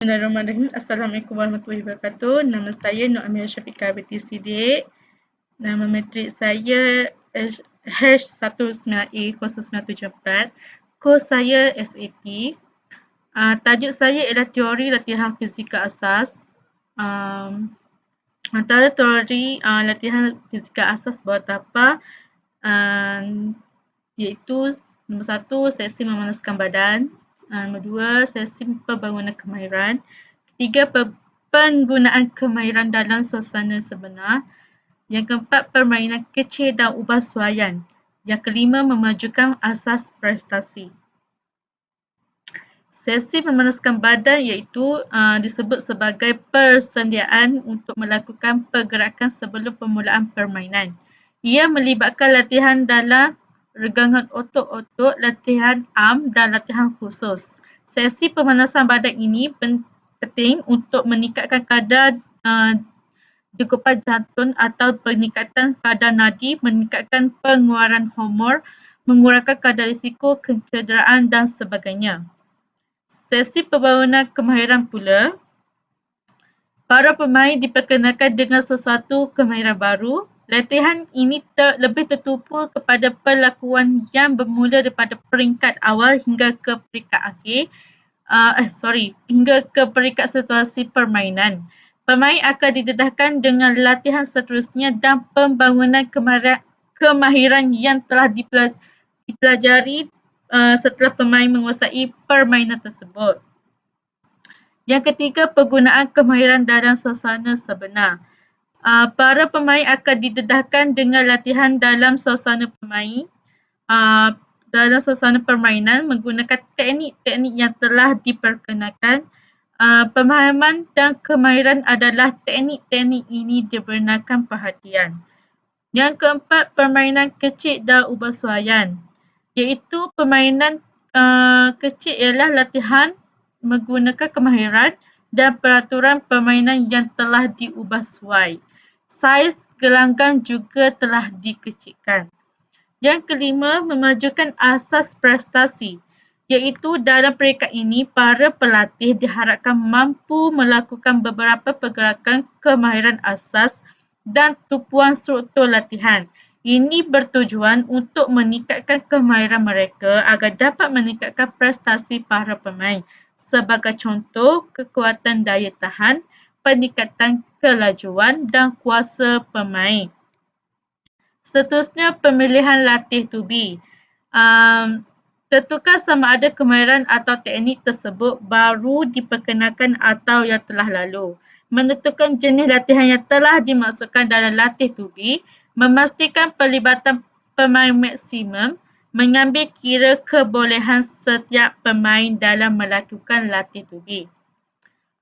Bismillahirrahmanirrahim. Assalamualaikum warahmatullahi wabarakatuh. Nama saya Nur Amira Syafiqah binti Siddiq. Nama matrik saya H19A0974. Kos saya SAP. Tajuk saya ialah teori latihan fizikal asas. Antara teori latihan fizikal asas bawah tapak iaitu nombor 1, sesi memanaskan badan. Nombor 2, sesi pembangunan kemahiran. Ketiga, penggunaan kemahiran dalam suasana sebenar. Yang keempat, permainan kecil dan ubah suaian. Yang kelima, memajukan asas prestasi. Sesi memanaskan badan iaitu disebut sebagai persediaan untuk melakukan pergerakan sebelum permulaan permainan. Ia melibatkan latihan dalam regangan otot-otot, latihan arm dan latihan khusus. Sesi pemanasan badan ini penting untuk meningkatkan kadar degupan jantung atau peningkatan kadar nadi, meningkatkan pengeluaran hormon, mengurangkan kadar risiko kecederaan dan sebagainya. Sesi pembangunan kemahiran pula, para pemain diperkenalkan dengan sesuatu kemahiran baru. Latihan ini lebih tertumpu kepada perlakuan yang bermula daripada peringkat awal hingga ke peringkat akhir. Hingga ke peringkat situasi permainan. Pemain akan didedahkan dengan latihan seterusnya dan pembangunan kemahiran yang telah dipelajari setelah pemain menguasai permainan tersebut. Yang ketiga, penggunaan kemahiran dalam suasana sebenar. Para pemain akan didedahkan dengan latihan dalam suasana permainan menggunakan teknik-teknik yang telah diperkenalkan. Pemahaman dan kemahiran adalah teknik-teknik ini dibenarkan perhatian. Yang keempat, permainan kecil dan ubah suaian. Iaitu permainan kecil ialah latihan menggunakan kemahiran dan peraturan permainan yang telah diubah suai. Saiz gelanggang juga telah dikecilkan. Yang kelima, memajukan asas prestasi. Iaitu dalam peringkat ini, para pelatih diharapkan mampu melakukan beberapa pergerakan kemahiran asas dan tumpuan struktur latihan. Ini bertujuan untuk meningkatkan kemahiran mereka agar dapat meningkatkan prestasi para pemain. Sebagai contoh, kekuatan daya tahan, peningkatan kelajuan dan kuasa pemain. Seterusnya, pemilihan latih tubi. Tentukan sama ada kemahiran atau teknik tersebut baru diperkenalkan atau yang telah lalu. Menentukan jenis latihan yang telah dimasukkan dalam latih tubi, memastikan pelibatan pemain maksimum, mengambil kira kebolehan setiap pemain dalam melakukan latih tubi.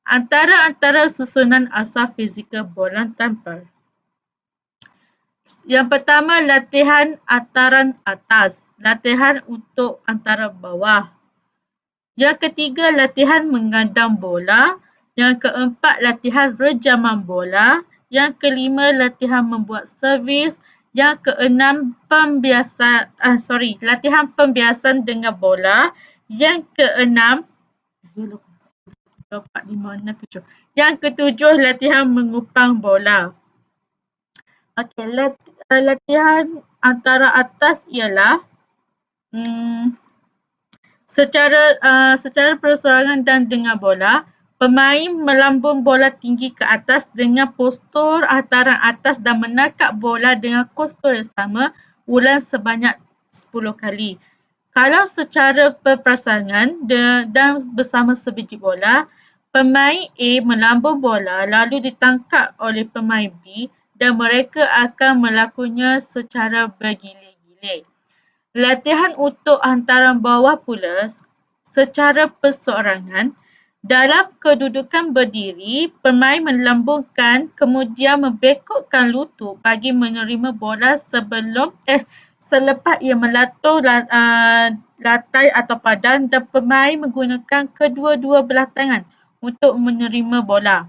Antara susunan asas fizikal bola tampar. Yang pertama, latihan antaran atas. Latihan untuk antara bawah. Yang ketiga, latihan menggandam bola. Yang keempat, latihan rejaman bola. Yang kelima, latihan membuat servis. Yang keenam, latihan pembiasan dengan bola. Yang keenam, yang ketujuh, latihan mengupang bola. Okey, latihan antara atas ialah secara perseorangan dan dengan bola, pemain melambung bola tinggi ke atas dengan postur antaran atas dan menangkap bola dengan postur yang sama ulang sebanyak 10 kali. Kalau secara berpasangan dan bersama sebiji bola, pemain A melambung bola lalu ditangkap oleh pemain B dan mereka akan melakukannya secara bergilir-gilir. Latihan untuk hantaran bawah pula secara perseorangan. Dalam kedudukan berdiri, pemain melambungkan kemudian membekokkan lutut bagi menerima bola selepas ia melatur lantai atau padan dan pemain menggunakan kedua-dua belah tangan untuk menerima bola.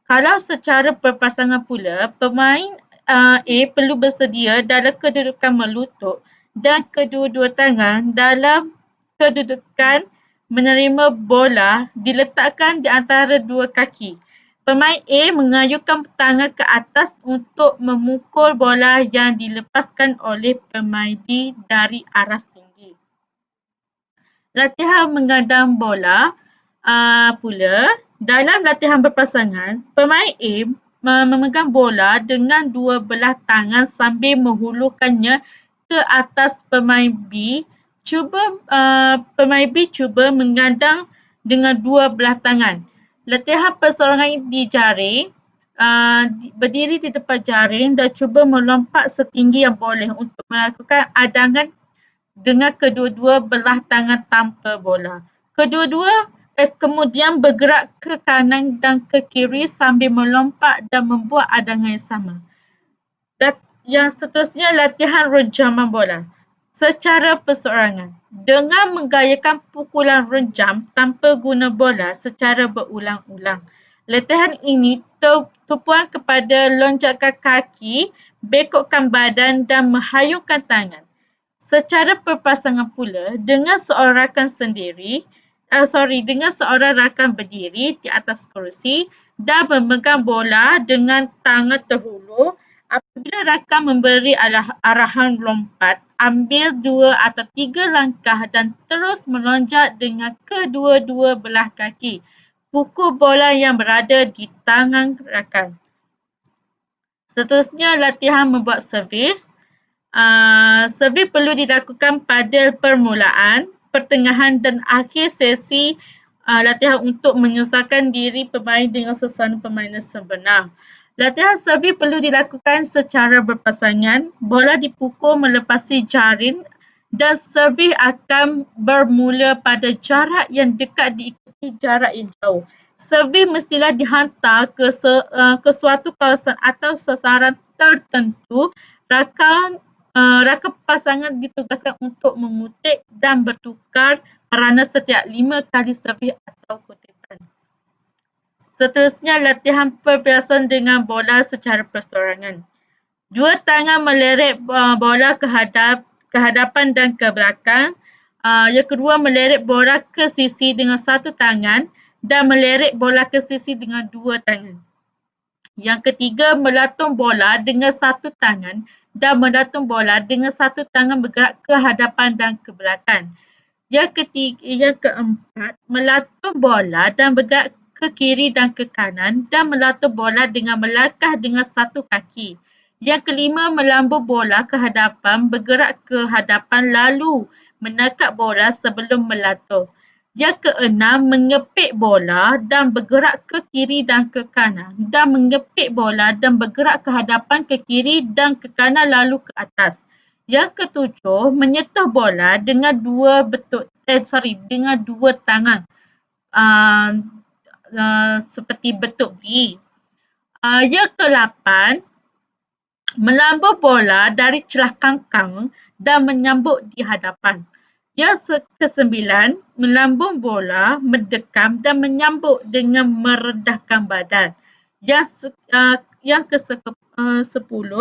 Kalau secara berpasangan pula, pemain A perlu bersedia dalam kedudukan melutut dan kedua-dua tangan dalam kedudukan menerima bola diletakkan di antara dua kaki. Pemain A mengayunkan tangan ke atas untuk memukul bola yang dilepaskan oleh pemain B dari aras tinggi. Latihan menggadang bola pula, dalam latihan berpasangan, pemain A memegang bola dengan dua belah tangan sambil menghulurkannya ke atas pemain B. Pemain B cuba menggadang dengan dua belah tangan. Latihan perseorangan di jaring, berdiri di depan jaring dan cuba melompat setinggi yang boleh untuk melakukan adangan dengan kedua-dua belah tangan tanpa bola. Kedua-dua kemudian bergerak ke kanan dan ke kiri sambil melompat dan membuat adangan yang sama. Yang seterusnya, latihan renjaman bola secara perseorangan. Dengan menggayakan pukulan renjam tanpa guna bola secara berulang-ulang. Latihan ini tumpuan kepada lonjakan kaki, bekokkan badan dan menghayungkan tangan. Secara berpasangan pula, dengan seorang rakan berdiri di atas kerusi dan memegang bola dengan tangan terhulur. Apabila rakan memberi arahan lompat, ambil 2 atau 3 langkah dan terus melonjak dengan kedua-dua belah kaki. Pukul bola yang berada di tangan rakan. Seterusnya, latihan membuat servis. Servis perlu dilakukan pada permulaan, pertengahan dan akhir sesi latihan untuk menyusahkan diri pemain dengan suasana permainan sebenar. Latihan servis perlu dilakukan secara berpasangan. Bola dipukul melepasi jaring dan servis akan bermula pada jarak yang dekat diikuti jarak yang jauh. Servis mestilah dihantar ke suatu kawasan atau sasaran tertentu. Rakan pasangan ditugaskan untuk mengutip dan bertukar peranan setiap 5 kali servis atau kutipan. Seterusnya, latihan perbiasan dengan bola secara perseorangan. Dua tangan meleret bola ke hadapan dan ke belakang. Yang kedua, meleret bola ke sisi dengan satu tangan dan meleret bola ke sisi dengan dua tangan. Yang ketiga, melatung bola dengan satu tangan dan melatung bola dengan satu tangan bergerak ke hadapan dan ke belakang. Yang keempat, melatung bola dan bergerak ke kiri dan ke kanan dan melatung bola dengan melangkah dengan satu kaki. Yang kelima, melambung bola ke hadapan, bergerak ke hadapan lalu menangkap bola sebelum melatung. Yang keenam, mengepit bola dan bergerak ke kiri dan ke kanan dan mengepit bola dan bergerak ke hadapan, ke kiri dan ke kanan lalu ke atas. Yang ketujuh, menyentuh bola dengan dua tangan seperti bentuk V. Yang ke-8, melambung bola dari celah kangkang dan menyambut di hadapan. Yang ke-9, melambung bola, mendekam dan menyambut dengan merendahkan badan. Yang ke-10,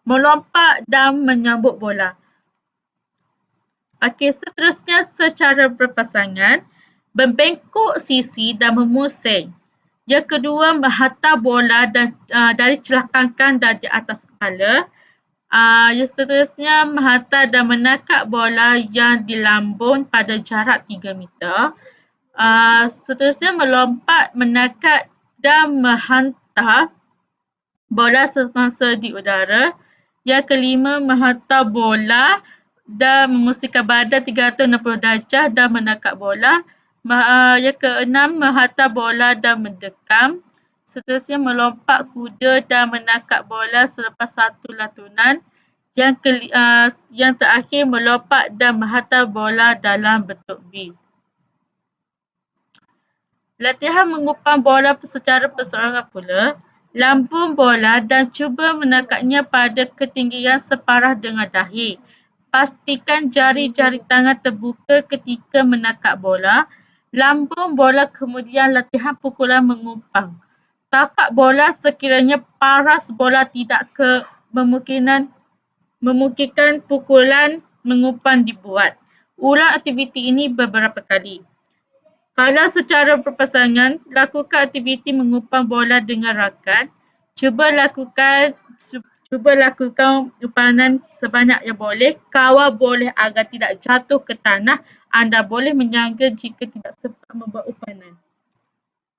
melompat dan menyambut bola. Okey, seterusnya secara berpasangan, membengkok sisi dan memusing. Yang kedua, menghantar bola dari celah kangkang dan di atas kepala. Yang seterusnya, menghantar dan menangkap bola yang dilambung pada jarak 3 meter. Seterusnya, melompat, menangkap dan menghantar bola semasa di udara. Yang kelima, menghantar bola dan memusingkan badan 360 darjah dan menangkap bola. Yang keenam, menghantar bola dan mendekam. Seterusnya, melompat kuda dan menangkap bola selepas satu latunan. Yang terakhir, melompat dan menghantar bola dalam bentuk V. Latihan mengupang bola secara perseorangan pula. Lambung bola dan cuba menangkapnya pada ketinggian separah dengan dahi. Pastikan jari-jari tangan terbuka ketika menangkap bola. Lambung bola, kemudian latihan pukulan mengupang. Takat bola sekiranya paras bola tidak memungkinkan pukulan mengupang dibuat. Ulang aktiviti ini beberapa kali. Kalau secara berpasangan, lakukan aktiviti mengupang bola dengan rakan. Cuba lakukan umpanan sebanyak yang boleh. Kawal boleh agar tidak jatuh ke tanah. Anda boleh menyangga jika tidak sempat membuat umpanan.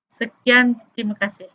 Sekian, terima kasih.